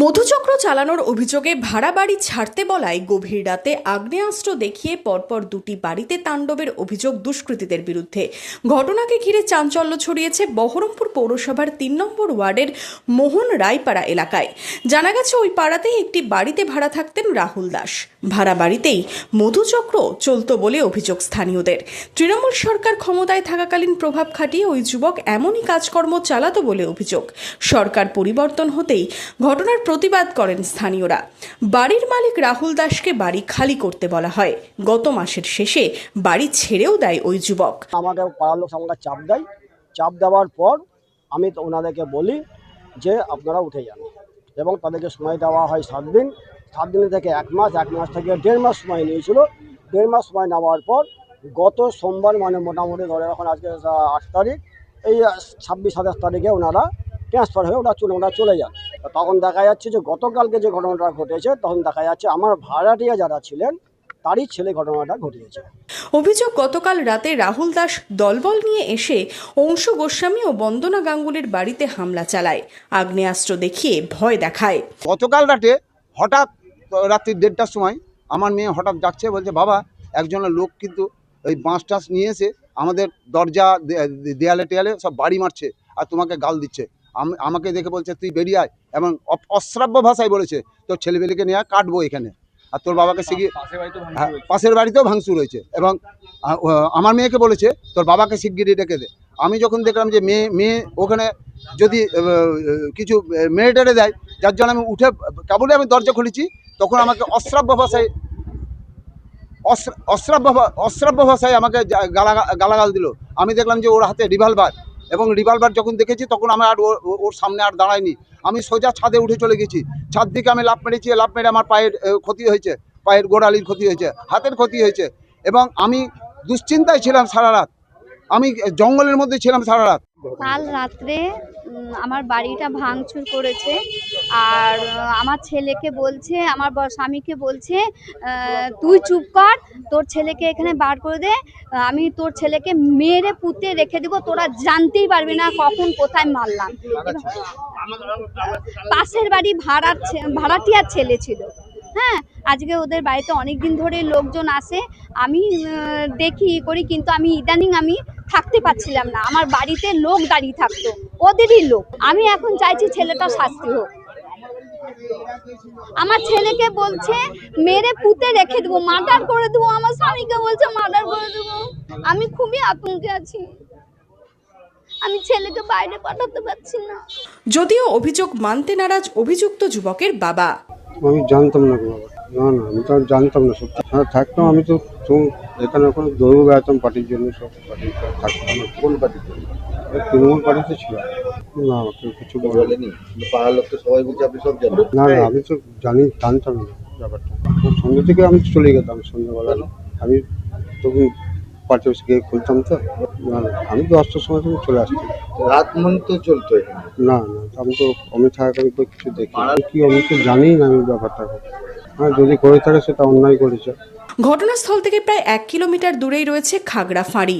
মধুচক্র চালানোর অভিযোগে ভাড়া বাড়ি ছাড়তে বলায় গভীর রাতে আগ্নেয়াস্ত্র দেখিয়ে পরপর দুটি বাড়িতে তাণ্ডবের অভিযোগ দুষ্কৃতীদের বিরুদ্ধে। ঘটনাকে ঘিরে চাঞ্চল্য ছড়িয়েছে বহরমপুর পৌরসভার ৩ নম্বর ওয়ার্ডের মোহন রায়পাড়া এলাকায়। জানা গেছে ওই পাড়াতেই একটি বাড়িতে ভাড়া থাকতেন রাহুল দাস। ভাড়া বাড়িতেই মধুচক্র চলত বলে অভিযোগ স্থানীয়দের। তৃণমূল সরকার ক্ষমতায় থাকাকালীন প্রভাব খাটিয়ে ওই যুবক এমনই কাজকর্ম চালাতো বলে অভিযোগ। সরকার পরিবর্তন হতেই ঘটনার প্রতিবাদ করেন স্থানীয়রা। বাড়ির মালিক রাহুল দাসকে বাড়ি খালি করতে বলা হয়। গত মাসের শেষে বাড়ি ছেড়েও দেয় ওই যুবক। আমাকে পাড়ার লোক আমাকে চাপ দেয়, চাপ দেওয়ার পর আমি তো ওনাদেরকে বলি যে আপনারা উঠে যান, এবং তাদেরকে সময় দেওয়া হয় 7 দিন। 7 দিন থেকে 1 মাস, 1 মাস থেকে 1.5 মাস সময় নিয়েছিল। 1.5 মাস সময় নেওয়ার পর গত সোমবার, মানে মোটামুটি ধরে এখন আজকে 8 তারিখ, এই 26-27 তারিখে ওনারা ট্রান্সফার হয়ে ওরা চলে যান। তখন দেখা যাচ্ছে যে গতকালকে যে ঘটনাটা ঘটেছে, তখন দেখা যাচ্ছে আমার ভাড়াটিয়া যারা ছিলেন তারই ছেলে ঘটনাটা ঘটিয়েছে। অভিযোগ, গতকাল রাতে রাহুল দাস দলবল নিয়ে এসে অংশু গোস্বামী ও বন্দনা গাঙ্গুলির বাড়িতে হামলা চালায়, আগ্নেয়াস্ত্র দেখিয়ে ভয় দেখায়। গতকাল রাতে হঠাৎ রাত্রি 1:30টার সময় আমার মেয়ে হঠাৎ যাচ্ছে, বলছে বাবা একজনের লোক কিন্তু ওই বাঁশ টাস নিয়ে এসে আমাদের দরজা দেয়ালে টেয়ালে সব বাড়ি মারছে আর তোমাকে গাল দিচ্ছে। আমাকে দেখে বলছে তুই বেরিয়ে আয়, এবং অশ্রাব্য ভাষায় বলেছে তোর ছেলেবেলেকে নিয়ে কাটবো এখানে, আর তোর বাবাকে শিখিয়ে পাশের বাড়িতেও ভাঙচুর হয়েছে, এবং আমার মেয়েকে বলেছে তোর বাবাকে শিগগিরই ডেকে দে। আমি যখন দেখলাম যে মেয়ে ওখানে যদি কিছু মেরে দেয়, যার জন্য আমি উঠে কেবলই আমি দরজা খুলেছি, তখন আমাকে অশ্রাব্য ভাষায় আমাকে গালাগাল দিল। আমি দেখলাম যে ওর হাতে রিভলভার, এবং রিভলভার যখন দেখেছি তখন আমি আর ওর সামনে আর দাঁড়াইনি। আমি সোজা ছাদে উঠে চলে গেছি। ছাদ থেকে আমি লাফ মেরেছি, লাফ মেরে আমার পায়ের ক্ষতি হয়েছে, পায়ের গোড়ালির ক্ষতি হয়েছে, হাতের ক্ষতি হয়েছে, এবং আমি দুশ্চিন্তায় ছিলাম সারা রাত। আমি জঙ্গলের মধ্যে ছিলাম সারা রাত। কাল রাত্রে আমার বাড়িটা ভাঙচুর করেছে, আর আমার ছেলেকে বলছে, আমার স্বামীকে বলছে তুই চুপ কর, তোর ছেলেকে এখানে বার করে দে, আমি তোর ছেলেকে মেরে পুঁতে রেখে দিব, তোরা জানতেই পারবি না কখন কোথায় মারলাম। পাশের বাড়ি ভাড়াটিয়ার ছেলে ছিল। হ্যাঁ, আজকে ওদের বাড়িতে অনেক দিন ধরে লোকজন আসে, আমি দেখি করি, কিন্তু আমি ইদানিং আমি থাকতে পারছিলাম না। আমার বাড়িতে লোক দাঁড়িয়ে থাকতো, ওদেরই লোক। আমি এখন চাইছি ছেলেটা শাস্তি হোক। আমার ছেলেকে বলছে মেরে পুঁতে রেখে দেবো, মার্ডার করে দেবো। আমার স্বামীকে বলছে মার্ডার করে দেবো। আমি খুবই আতঙ্কে আছি, আমি ছেলেকে বাইরে পাঠাতে পারছি না। যদিও অভিযোগ মানতে নারাজ অভিযুক্ত যুবকের বাবা। আমি জানতাম না বাবা, না আমি তো জানতাম না। সত্যি হ্যাঁ থাকতাম, আমি তো এখানে ওখানে দৌড় বেড়াতাম পার্টির জন্য, সব পার্টি থাকতাম। কোন পার্টির জন্য? তৃণমূল পার্টিতে ছিল। না কেউ কিছু বলেনি, পাড়ার লোক তো সবাই বলছে আপনি সব জানেন। না আমি তো জানতাম না ব্যাপারটা। সন্ধ্যে থেকে আমি চলে যেতাম, সন্ধ্যাবেলা আমি তখন পার্টি অফিসে গিয়ে খুলতাম। তো আমি 10টার সময় তখন চলে আসতাম। রাত মন তো চলতো এখানে? না আমি তো অমিত থাকাকালীন তো কিছু দেখি কি, আমি তো জানি না আমি ব্যাপারটা। হ্যাঁ, যদি করে থাকে সেটা অন্যায় করেছে। ঘটনাস্থল থেকে প্রায় 1 কিলোমিটার দূরেই রয়েছে খাগড়াফাঁড়ি।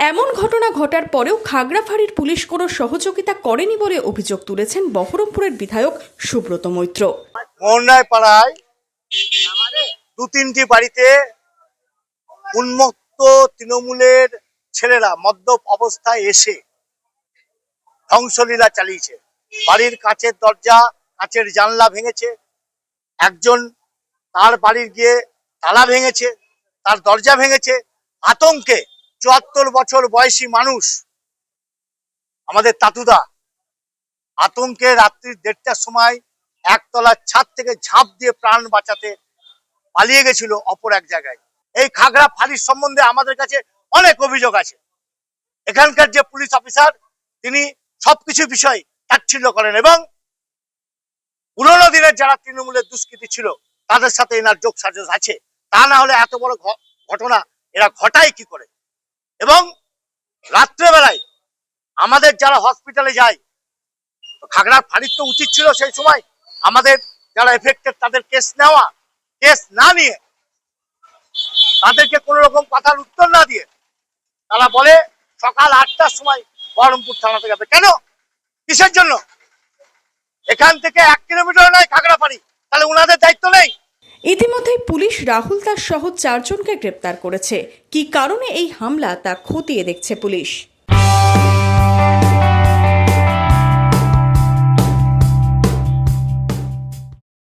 এমন ঘটনা ঘটার পরেও খাগড়াফাঁড়ির পুলিশ কোনো সহযোগিতা করেনি বলে অভিযোগ তুলেছেন বহরমপুরের বিধায়ক সুব্রত মৈত্র। মোহনরায় পাড়ায় 2-3টি বাড়িতে উন্মত্ত তৃণমূলের ছেলেরা মদ্যপ অবস্থায় এসে ধ্বংসলীলা চালিয়েছে। বাড়ির কাঁচের দরজা, কাঁচের জানলা ভেঙেছে। একজন তার বাড়ির গিয়ে তালা ভেঙেছে, তার দরজা ভেঙেছে। আতঙ্কে 74 বছর বয়সী মানুষ আমাদের তাতুদা আতঙ্কে রাত্রি 1:30টার সময় একতলার ছাদ থেকে ঝাঁপ দিয়ে প্রাণ বাঁচাতে পালিয়ে গেছিল অপর এক জায়গায়। এই খাগড়াফাঁড়ির সম্বন্ধে আমাদের কাছে অনেক অভিযোগ আছে। এখানকার যে পুলিশ অফিসার, তিনি সবকিছু বিষয় তাচ্ছিল্য করেন, এবং পুরোনো দিনের যারা তৃণমূলের দুষ্কৃতী ছিল তাদের সাথে এনার যোগ সাজস আছে। তা না হলে এত বড় ঘটনা এরা ঘটায় কি করে? এবং রাত্রেবেলায় আমাদের যারা হসপিটালে যায়, খাগড়াফাঁড়ির তো উচিত ছিল সেই সময় আমাদের যারা এফেক্টেড তাদের কেস নেওয়া। কেস না নিয়ে, তাদেরকে কোন রকম কথার উত্তর না দিয়ে তারা বলে সকাল 8টার সময় বহরমপুর থানাতে যাবে। কেন? কিসের জন্য? এখান থেকে 1 কিলোমিটার নয় খাগড়া পুলিশ রাহুল দাস সহ 4 জনকে গ্রেপ্তার করেছে। কী কারণে এই হামলা তা খতিয়ে দেখছে পুলিশ।